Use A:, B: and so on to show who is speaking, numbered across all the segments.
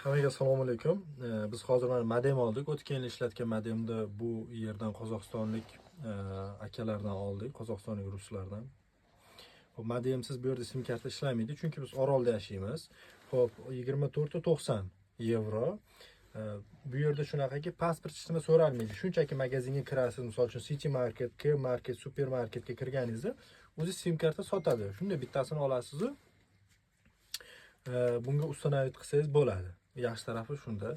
A: Hammaga assalomu alaykum. Biz hozir mana modem oldik. O'tgan yil ishlatgan modemni bu yerdan qozog'istonlik akalardan oldik, qozog'istonlik ruslardan. Bu modemsiz bu yerda sim karta ishlamaydi, chunki biz Orolda yashaymiz. Xo'p, 24.90 yevro. Bu yerda shunaqaki pasport sistemi so'ralmaydi. Shunchaki magazinga kirasiz, misol uchun City Market, K Market, supermarketga kirganingizda o'zi sim karta sotadi. Shunda bittasini olasiz. Bunga ustanavit qilsangiz bo'ladi. Yaxshi tarafi shunda.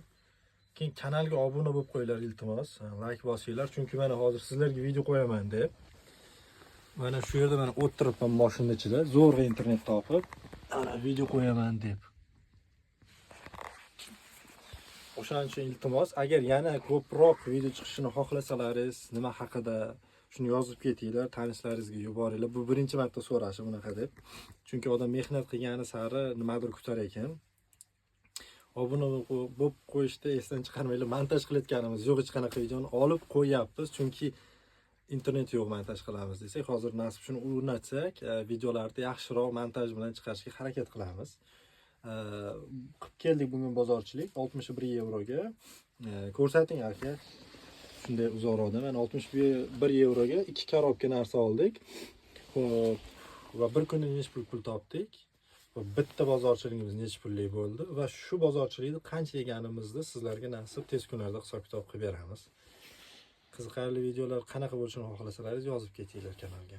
A: Keyin kanalga obuna bo'lib qo'yinglar iltimos, like bosinglar, chunki mana hozir sizlarga video qo'yaman deb. Mana shu yerda mana o'tiribman mashina ichida, zo'rg'a internet topib, ana video qo'yaman deb. O'shaning uchun iltimos, agar yana ko'proq video chiqishini xohlasalaringiz, nima haqida shuni yozib ketinglar, tanishlaringizga yuboringlar. Bu birinchi marta so'rashi bunaqa deb. Chunki odam mehnat qilgani sari nimadir kutar ekan. Obuna bo'lib qo'yishda esdan chiqarmanglar. Montaj qilayotganimiz yo'q, hech qanaqa videoni olib qo'yapmiz, chunki internet yo'q, montaj qilamiz desak, hozir nasib shuni o'rnatsak, videolarni yaxshiroq montaj bilan chiqarishga harakat qilamiz. Qilib keldik bugun bozorchilik 61 yevroga. Ko'rsating aka. Shunday uzoqroqda mana 61 yevroga 2 korobka narsa oldik. Xo'p, va bir kunda necha pul topdik? Va bitta bozorchiligimiz necha pullik bo'ldi va shu bozorchilikni qancha yeganimizni sizlarga nasib tez kunlarda hisob-kitob qilib beramiz. Qiziqarli videolar qanaqa bo'lishini xohlasalaringiz yozib ketinglar kanalga.